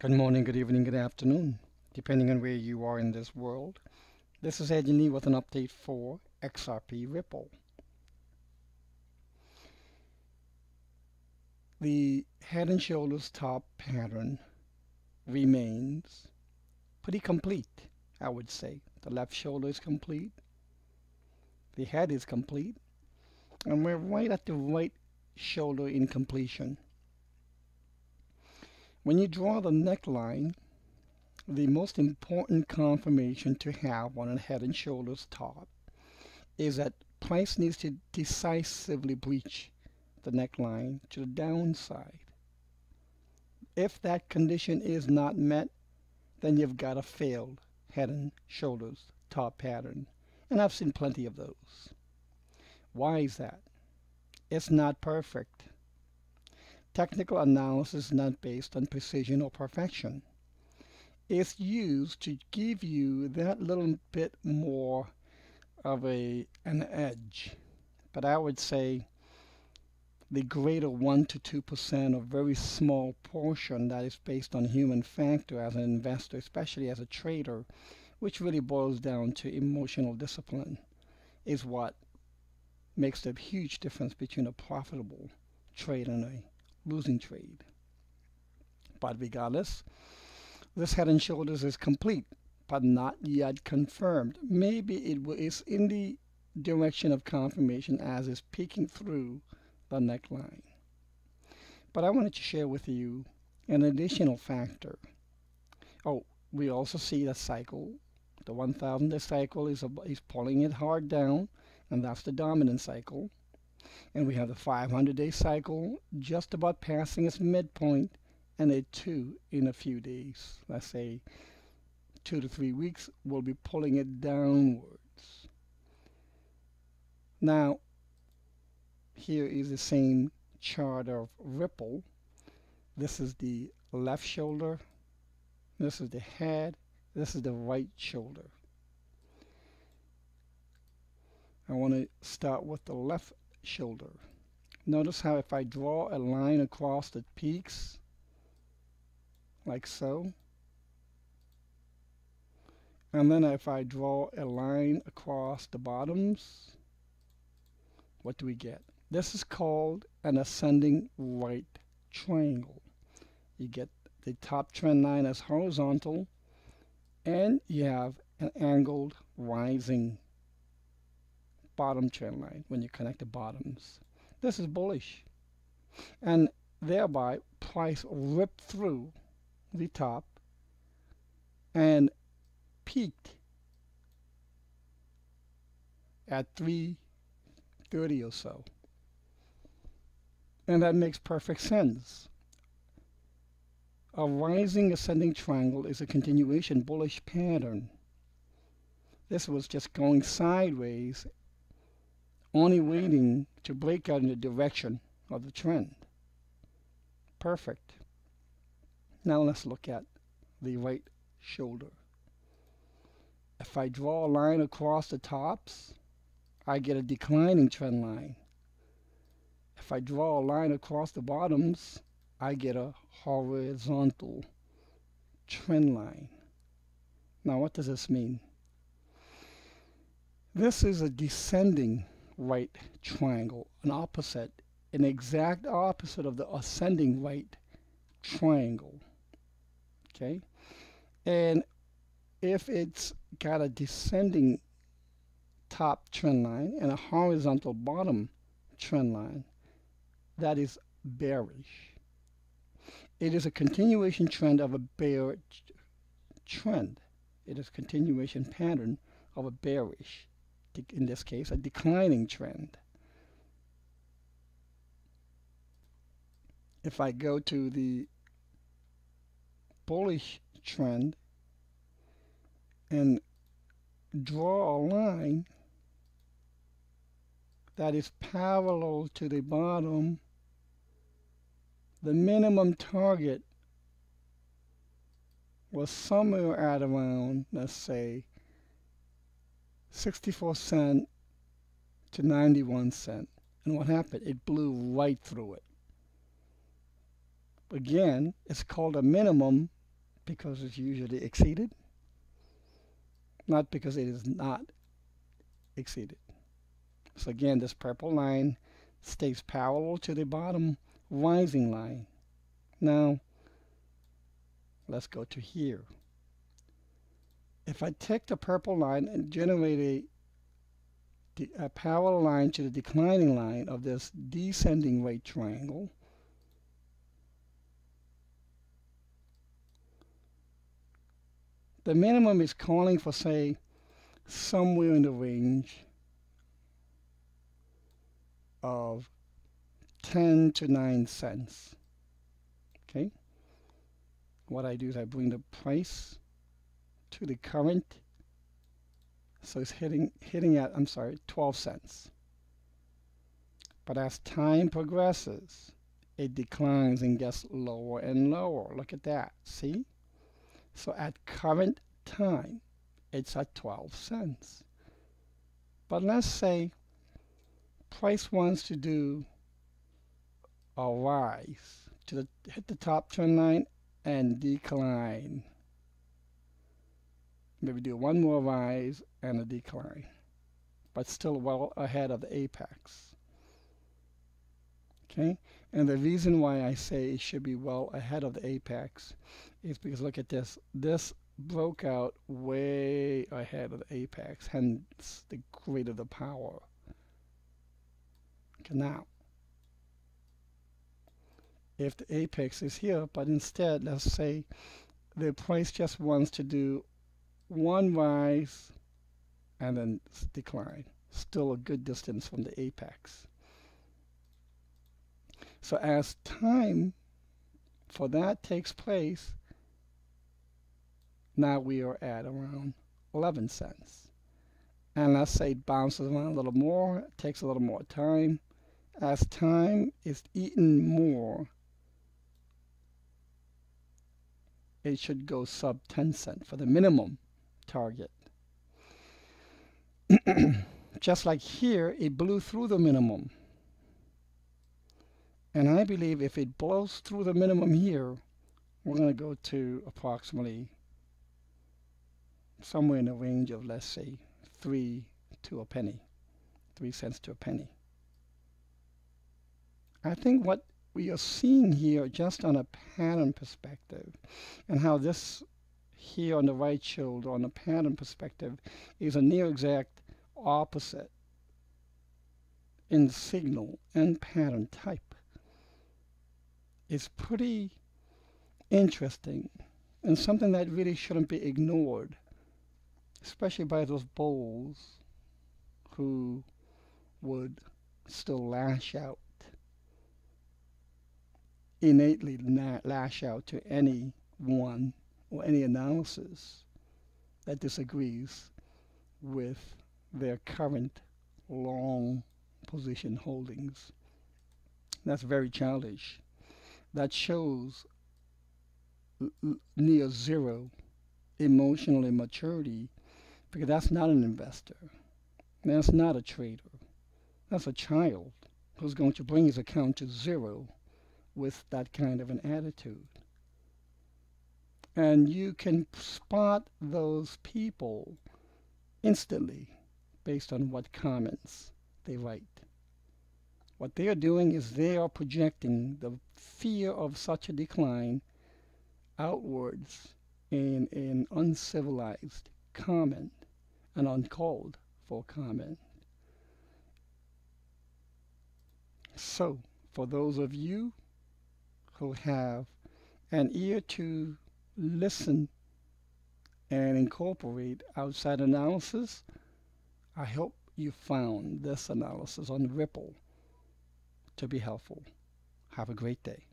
Good morning, good evening, good afternoon, depending on where you are in this world. This is Ed Lee with an update for XRP Ripple. The head and shoulders top pattern remains pretty complete, I would say. The left shoulder is complete, the head is complete, and we're right at the right shoulder in completion. When you draw the neckline, the most important confirmation to have on a head and shoulders top is that price needs to decisively breach the neckline to the downside. If that condition is not met, then you've got a failed head and shoulders top pattern. And I've seen plenty of those. Why is that? It's not perfect. Technical analysis is not based on precision or perfection. It's used to give you that little bit more of an edge. But I would say the greater 1 to 2%, a very small portion that is based on human factor as an investor, especially as a trader, which really boils down to emotional discipline, is what makes the huge difference between a profitable trade and a losing trade. But regardless, this head and shoulders is complete, but not yet confirmed. Maybe it is in the direction of confirmation as is peeking through the neckline. But I wanted to share with you an additional factor. Oh, we also see the cycle. The 1,000-day cycle is pulling it hard down, and that's the dominant cycle. And we have the 500-day cycle just about passing its midpoint, and a 2 in a few days, let's say 2 to 3 weeks, will be pulling it downwards. Now, here is the same chart of Ripple. This is the left shoulder, this is the head, this is the right shoulder. I want to start with the left shoulder. Notice how if I draw a line across the peaks, like so, and then if I draw a line across the bottoms, what do we get? This is called an ascending right triangle. You get the top trend line as horizontal, and you have an angled rising bottom trend line when you connect the bottoms. This is bullish, and thereby price ripped through the top and peaked at 330 or so, and that makes perfect sense. A rising ascending triangle is a continuation bullish pattern. This was just going sideways, only waiting to break out in the direction of the trend. Perfect. Now let's look at the right shoulder. If I draw a line across the tops, I get a declining trend line. If I draw a line across the bottoms, I get a horizontal trend line. Now what does this mean? This is a descending right triangle, an exact opposite of the ascending right triangle. Okay, and if it's got a descending top trend line and a horizontal bottom trend line, that is bearish. It is a continuation trend of a bear trend. It is a continuation pattern of a bearish, in this case, a declining trend. If I go to the bullish trend and draw a line that is parallel to the bottom, the minimum target was somewhere at around, let's say, 64 cents to 91 cents. And what happened? It blew right through it. Again, it's called a minimum because it's usually exceeded, not because it is not exceeded. So again, this purple line stays parallel to the bottom rising line. Now, let's go to here. If I take the purple line and generate a parallel line to the declining line of this descending rate triangle, the minimum is calling for, say, somewhere in the range of 10 to 9 cents. Okay? What I do is I bring the price to the current, so it's hitting at, I'm sorry, 12 cents. But as time progresses, it declines and gets lower and lower. Look at that, see? So at current time, it's at 12 cents. But let's say price wants to do a rise to hit the top trend line and decline. Maybe do one more rise and a decline, but still well ahead of the apex. Okay, and the reason why I say it should be well ahead of the apex is because look at this. This broke out way ahead of the apex, hence the greater the power. Okay, now, if the apex is here, but instead, let's say the price just wants to do one rise and then decline, still a good distance from the apex. So as time for that takes place, now we are at around 11 cents. And let's say it bounces around a little more, it takes a little more time. As time is eaten more, it should go sub 10 cents for the minimum target. Just like here, it blew through the minimum. And I believe if it blows through the minimum here, we're going to go to approximately somewhere in the range of, let's say, 3 to a penny, 3 cents to a penny. I think what we are seeing here just on a pattern perspective, and how this here on the right shoulder on the pattern perspective is a near exact opposite in signal and pattern type. It's pretty interesting and something that really shouldn't be ignored, especially by those bulls who would still lash out, innately lash out to anyone or any analysis that disagrees with their current long position holdings. That's very childish. That shows near zero emotional immaturity, because that's not an investor. That's not a trader. That's a child who's going to bring his account to zero with that kind of an attitude. And you can spot those people instantly based on what comments they write. What they are doing is they are projecting the fear of such a decline outwards in an uncivilized comment, an uncalled for comment. So, for those of you who have an ear to listen and incorporate outside analysis, I hope you found this analysis on Ripple to be helpful. Have a great day.